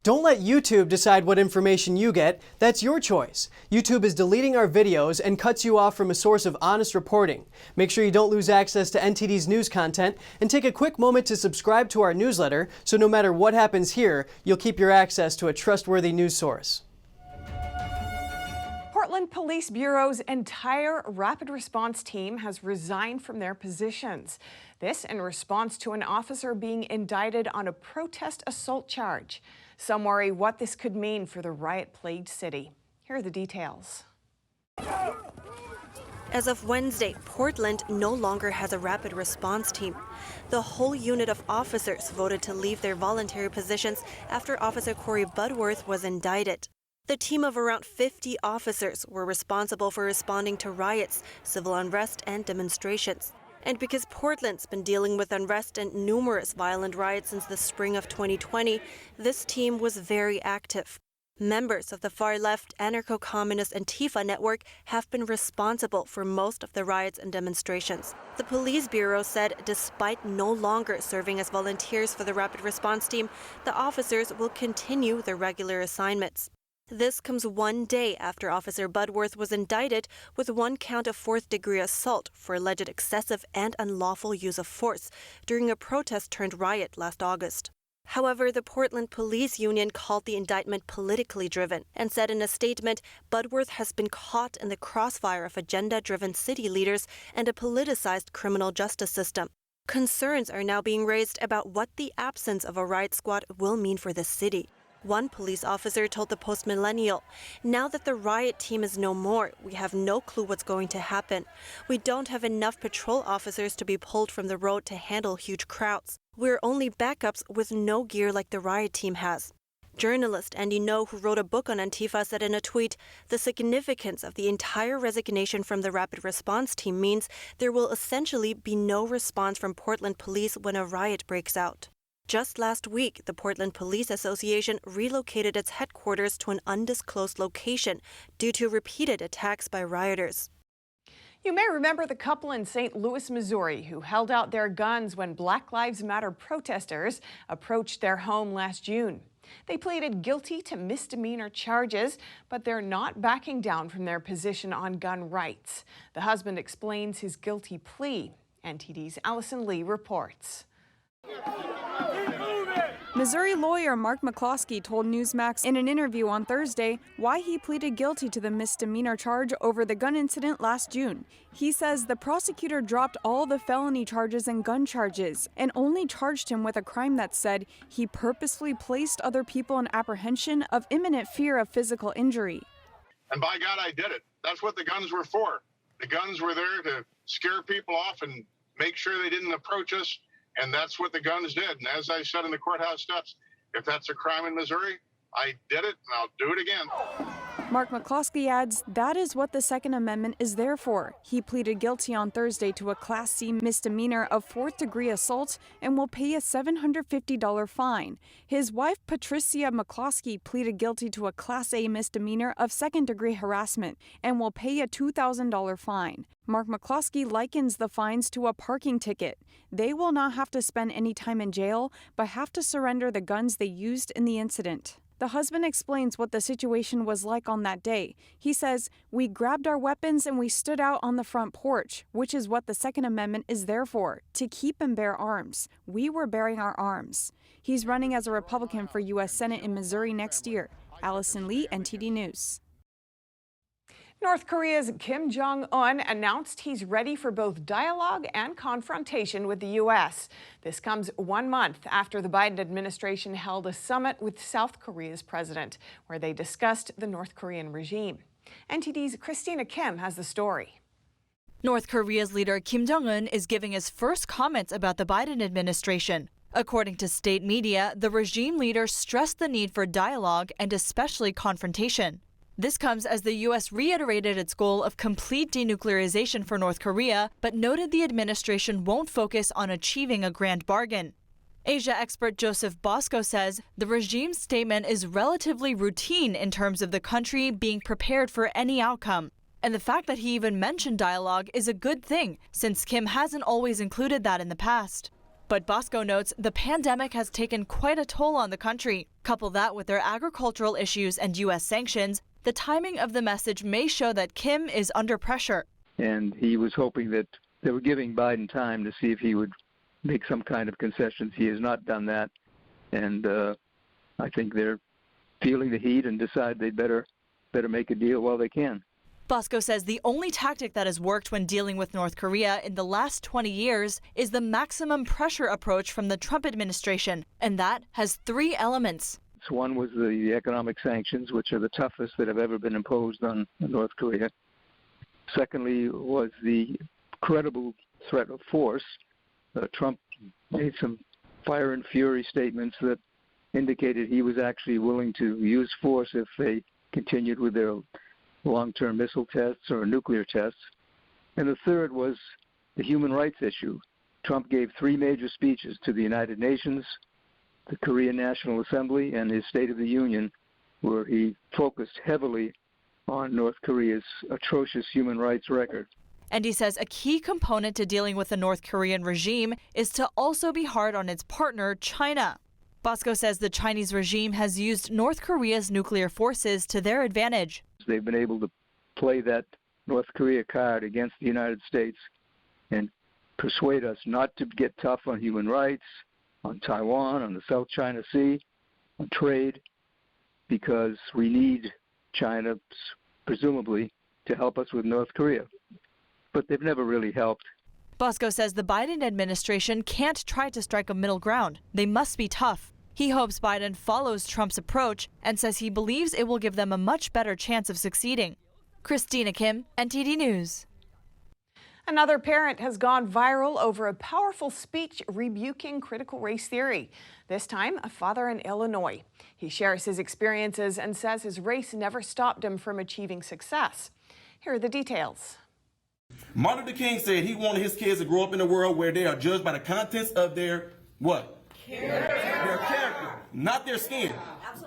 Don't let YouTube decide what information you get. That's your choice. YouTube is deleting our videos and cuts you off from a source of honest reporting. Make sure you don't lose access to NTD's news content, and take a quick moment to subscribe to our newsletter so no matter what happens here, you'll keep your access to a trustworthy news source. Portland Police Bureau's entire rapid response team has resigned from their positions. This in response to an officer being indicted on a protest assault charge. Some worry what this could mean for the riot-plagued city. Here are the details. As of Wednesday, Portland no longer has a rapid response team. The whole unit of officers voted to leave their voluntary positions after Officer Corey Budworth was indicted. The team of around 50 officers were responsible for responding to riots, civil unrest, and demonstrations. And because Portland's been dealing with unrest and numerous violent riots since the spring of 2020, this team was very active. Members of the far-left anarcho-communist Antifa network have been responsible for most of the riots and demonstrations. The police bureau said despite no longer serving as volunteers for the rapid response team, the officers will continue their regular assignments. This comes one day after Officer Budworth was indicted with one count of fourth-degree assault for alleged excessive and unlawful use of force during a protest-turned-riot last August. However, the Portland Police Union called the indictment politically driven and said in a statement, Budworth has been caught in the crossfire of agenda-driven city leaders and a politicized criminal justice system. Concerns are now being raised about what the absence of a riot squad will mean for the city. One police officer told the Post-Millennial, "Now that the riot team is no more, we have no clue what's going to happen. We don't have enough patrol officers to be pulled from the road to handle huge crowds. We're only backups with no gear like the riot team has." Journalist Andy No, who wrote a book on Antifa, said in a tweet, "The significance of the entire resignation from the rapid response team means there will essentially be no response from Portland police when a riot breaks out." Just last week, the Portland Police Association relocated its headquarters to an undisclosed location due to repeated attacks by rioters. You may remember the couple in St. Louis, Missouri, who held out their guns when Black Lives Matter protesters approached their home last June. They pleaded guilty to misdemeanor charges, but they're not backing down from their position on gun rights. The husband explains his guilty plea. NTD's Allison Lee reports. Missouri lawyer Mark McCloskey told Newsmax in an interview on Thursday why he pleaded guilty to the misdemeanor charge over the gun incident last June. He says the prosecutor dropped all the felony charges and gun charges and only charged him with a crime that said he purposefully placed other people in apprehension of imminent fear of physical injury. And by God, I did it. That's what the guns were for. The guns were there to scare people off and make sure they didn't approach us. And that's what the guns did. And as I said in the courthouse steps, if that's a crime in Missouri, I did it and I'll do it again. Mark McCloskey adds that is what the Second Amendment is there for. He pleaded guilty on Thursday to a Class C misdemeanor of fourth-degree assault and will pay a $750 fine. His wife, Patricia McCloskey, pleaded guilty to a Class A misdemeanor of second-degree harassment and will pay a $2,000 fine. Mark McCloskey likens the fines to a parking ticket. They will not have to spend any time in jail, but have to surrender the guns they used in the incident. The husband explains what the situation was like on that day. He says, "We grabbed our weapons and we stood out on the front porch, which is what the Second Amendment is there for, to keep and bear arms. We were bearing our arms." He's running as a Republican for U.S. Senate in Missouri next year. Allison Lee, NTD News. North Korea's Kim Jong-un announced he's ready for both dialogue and confrontation with the U.S. This comes 1 month after the Biden administration held a summit with South Korea's president, where they discussed the North Korean regime. NTD's Christina Kim has the story. North Korea's leader Kim Jong-un is giving his first comments about the Biden administration. According to state media, the regime leader stressed the need for dialogue and especially confrontation. This comes as the U.S. reiterated its goal of complete denuclearization for North Korea, but noted the administration won't focus on achieving a grand bargain. Asia expert Joseph Bosco says the regime's statement is relatively routine in terms of the country being prepared for any outcome. And the fact that he even mentioned dialogue is a good thing, since Kim hasn't always included that in the past. But Bosco notes the pandemic has taken quite a toll on the country. Couple that with their agricultural issues and U.S. sanctions, the timing of the message may show that Kim is under pressure. And he was hoping that they were giving Biden time to see if he would make some kind of concessions. He has not done that. And I think they're feeling the heat and decide they better make a deal while they can. Bosco says the only tactic that has worked when dealing with North Korea in the last 20 years is the maximum pressure approach from the Trump administration, and that has 3 elements. One was the economic sanctions, which are the toughest that have ever been imposed on North Korea. Secondly was the credible threat of force. Trump made some fire and fury statements that indicated he was actually willing to use force if they continued with their long-term missile tests or nuclear tests. And the third was the human rights issue. Trump gave 3 major speeches to the United Nations, the Korean National Assembly, and his State of the Union, where he focused heavily on North Korea's atrocious human rights record. And he says a key component to dealing with the North Korean regime is to also be hard on its partner, China. Bosco says the Chinese regime has used North Korea's nuclear forces to their advantage. They've been able to play that North Korea card against the United States and persuade us not to get tough on human rights, on Taiwan, on the South China Sea, on trade, because we need China, presumably, to help us with North Korea. But they've never really helped. Bosco says the Biden administration can't try to strike a middle ground. They must be tough. He hopes Biden follows Trump's approach and says he believes it will give them a much better chance of succeeding. Christina Kim, NTD News. Another parent has gone viral over a powerful speech rebuking critical race theory. This time, a father in Illinois. He shares his experiences and says his race never stopped him from achieving success. Here are the details. Martin Luther King said he wanted his kids to grow up in a world where they are judged by the contents of their what? Their character, not their skin.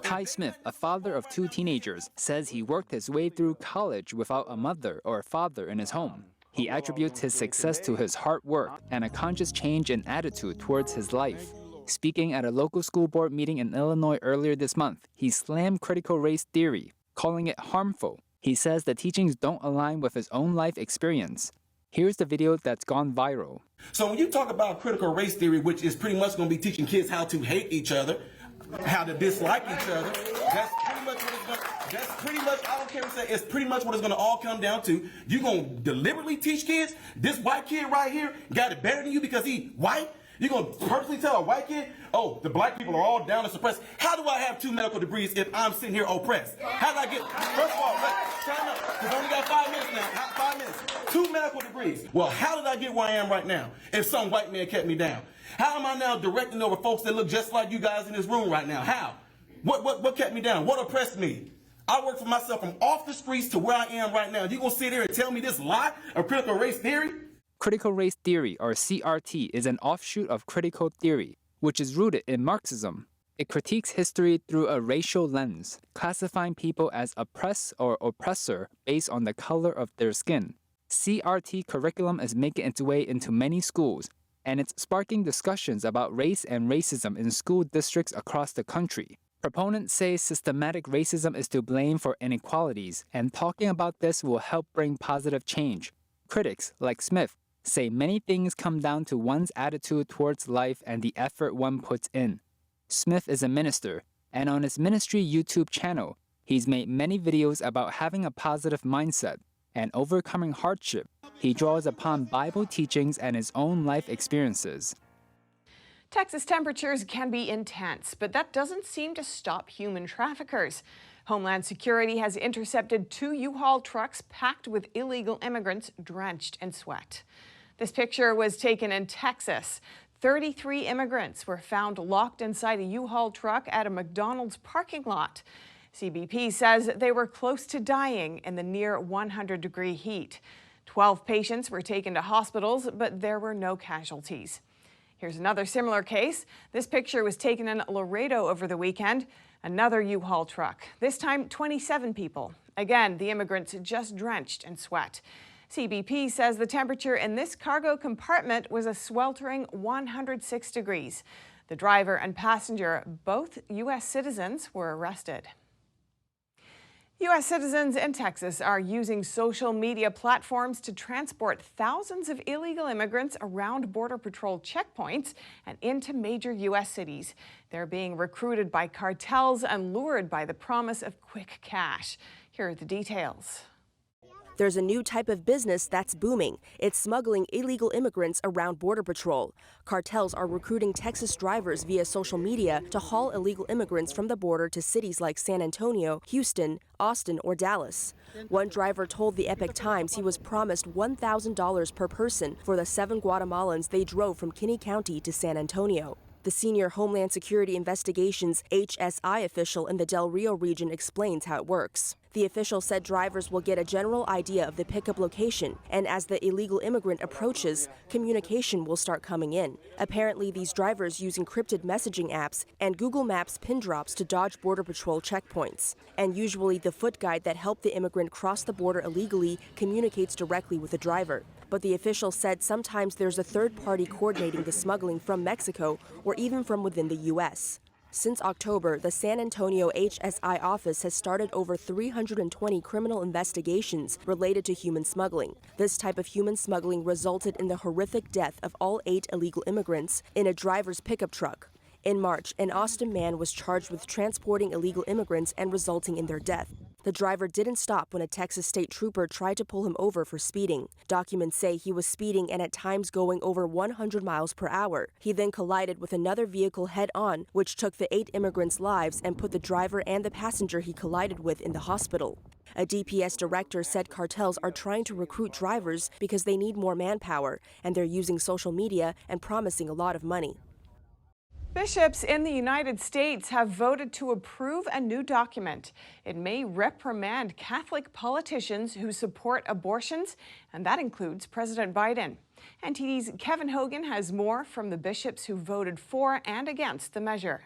Ty Smith, a father of 2 teenagers, says he worked his way through college without a mother or a father in his home. He attributes his success to his hard work and a conscious change in attitude towards his life. Speaking at a local school board meeting in Illinois earlier this month, he slammed critical race theory, calling it harmful. He says the teachings don't align with his own life experience. Here's the video that's gone viral. So when you talk about critical race theory, which is pretty much going to be teaching kids how to hate each other, how to dislike each other, that's pretty much what it's going to, I don't care what you say, it's pretty much what it's going to all come down to. You're going to deliberately teach kids, this white kid right here got it better than you because he white? You're going to purposely tell a white kid, oh, the black people are all down and suppressed. How do I have 2 medical degrees if I'm sitting here oppressed? How did I get, first of all, time up, because I only got 5 minutes now, 5 minutes. 2 medical degrees. Well, how did I get where I am right now if some white man kept me down? How am I now directing over folks that look just like you guys in this room right now? How? What kept me down? What oppressed me? I worked for myself from off the streets to where I am right now. You gonna sit here and tell me this lie of critical race theory? Critical race theory, or CRT, is an offshoot of critical theory, which is rooted in Marxism. It critiques history through a racial lens, classifying people as oppressed or oppressor based on the color of their skin. CRT curriculum is making its way into many schools, and it's sparking discussions about race and racism in school districts across the country. Proponents say systematic racism is to blame for inequalities, and talking about this will help bring positive change. Critics, like Smith, say many things come down to one's attitude towards life and the effort one puts in. Smith is a minister, and on his ministry YouTube channel, he's made many videos about having a positive mindset and overcoming hardship. He draws upon Bible teachings and his own life experiences. Texas temperatures can be intense, but that doesn't seem to stop human traffickers. Homeland Security has intercepted 2 U-Haul trucks packed with illegal immigrants drenched in sweat. This picture was taken in Texas. 33 immigrants were found locked inside a U-Haul truck at a McDonald's parking lot. CBP says they were close to dying in the near 100-degree heat. 12 patients were taken to hospitals, but there were no casualties. Here's another similar case. This picture was taken in Laredo over the weekend. Another U-Haul truck, this time 27 people. Again, the immigrants just drenched in sweat. CBP says the temperature in this cargo compartment was a sweltering 106 degrees. The driver and passenger, both U.S. citizens, were arrested. U.S. citizens in Texas are using social media platforms to transport thousands of illegal immigrants around Border Patrol checkpoints and into major U.S. cities. They're being recruited by cartels and lured by the promise of quick cash. Here are the details. There's a new type of business that's booming. It's smuggling illegal immigrants around Border Patrol. Cartels are recruiting Texas drivers via social media to haul illegal immigrants from the border to cities like San Antonio, Houston, Austin, or Dallas. One driver told the Epoch Times he was promised $1,000 per person for the 7 Guatemalans they drove from Kinney County to San Antonio. The senior Homeland Security Investigations HSI official in the Del Rio region explains how it works. The official said drivers will get a general idea of the pickup location, and as the illegal immigrant approaches, communication will start coming in. Apparently, these drivers use encrypted messaging apps and Google Maps pin drops to dodge Border Patrol checkpoints. And usually, the foot guide that helped the immigrant cross the border illegally communicates directly with the driver. But the official said sometimes there's a third party coordinating the smuggling from Mexico or even from within the U.S. Since October, the San Antonio HSI office has started over 320 criminal investigations related to human smuggling. This type of human smuggling resulted in the horrific death of all 8 illegal immigrants in a driver's pickup truck. In March, an Austin man was charged with transporting illegal immigrants and resulting in their death. The driver didn't stop when a Texas state trooper tried to pull him over for speeding. Documents say he was speeding and at times going over 100 miles per hour. He then collided with another vehicle head-on, which took the 8 immigrants' lives and put the driver and the passenger he collided with in the hospital. A DPS director said cartels are trying to recruit drivers because they need more manpower, and they're using social media and promising a lot of money. Bishops in the United States have voted to approve a new document. It may reprimand Catholic politicians who support abortions, and that includes President Biden. NTD's Kevin Hogan has more from the bishops who voted for and against the measure.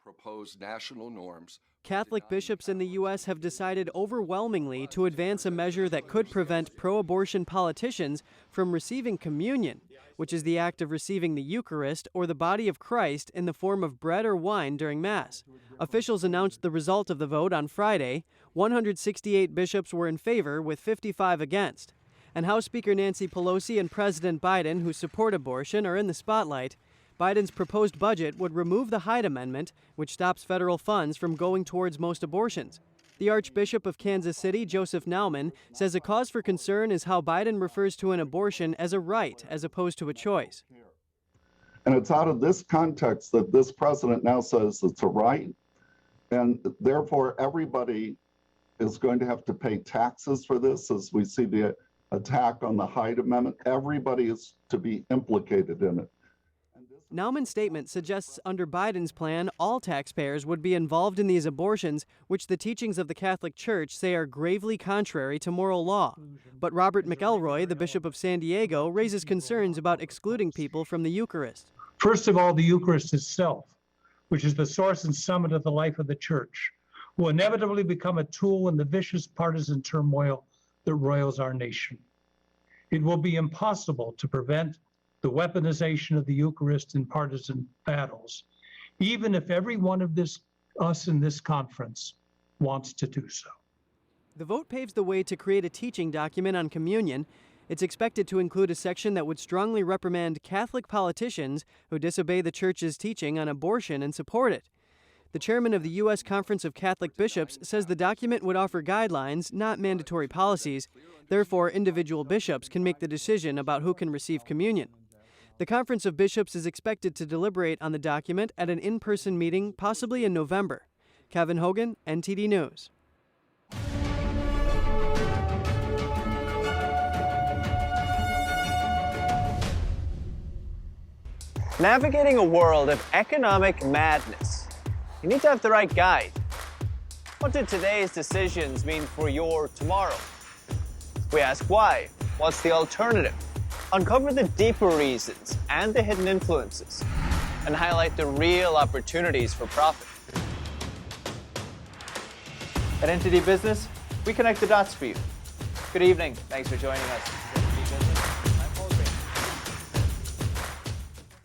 Proposed national norms. Catholic bishops in the U.S. have decided overwhelmingly to advance a measure that could prevent pro-abortion politicians from receiving communion, which is the act of receiving the Eucharist or the body of Christ in the form of bread or wine during Mass. Officials announced the result of the vote on Friday. 168 bishops were in favor, with 55 against. And House Speaker Nancy Pelosi and President Biden, who support abortion, are in the spotlight. Biden's proposed budget would remove the Hyde Amendment, which stops federal funds from going towards most abortions. The Archbishop of Kansas City, Joseph Naumann, says a cause for concern is how Biden refers to an abortion as a right as opposed to a choice. And it's out of this context that this president now says it's a right, and therefore everybody is going to have to pay taxes for this as we see the attack on the Hyde Amendment. Everybody is to be implicated in it. Naumann's statement suggests under Biden's plan, all taxpayers would be involved in these abortions, which the teachings of the Catholic Church say are gravely contrary to moral law. But Robert McElroy, the Bishop of San Diego, raises concerns about excluding people from the Eucharist. First of all, the Eucharist itself, which is the source and summit of the life of the Church, will inevitably become a tool in the vicious partisan turmoil that roils our nation. It will be impossible to prevent the weaponization of the Eucharist in partisan battles, even if every one of us in this conference wants to do so. The vote paves the way to create a teaching document on communion. It's expected to include a section that would strongly reprimand Catholic politicians who disobey the Church's teaching on abortion and support it. The chairman of the U.S. Conference of Catholic Bishops says the document would offer guidelines, not mandatory policies. Therefore, individual bishops can make the decision about who can receive communion. The Conference of Bishops is expected to deliberate on the document at an in-person meeting, possibly in November. Kevin Hogan, NTD News. Navigating a world of economic madness, you need to have the right guide. What did today's decisions mean for your tomorrow? We ask why. What's the alternative? Uncover the deeper reasons and the hidden influences, and highlight the real opportunities for profit. At NTD Business, we connect the dots for you. Good evening. Thanks for joining us.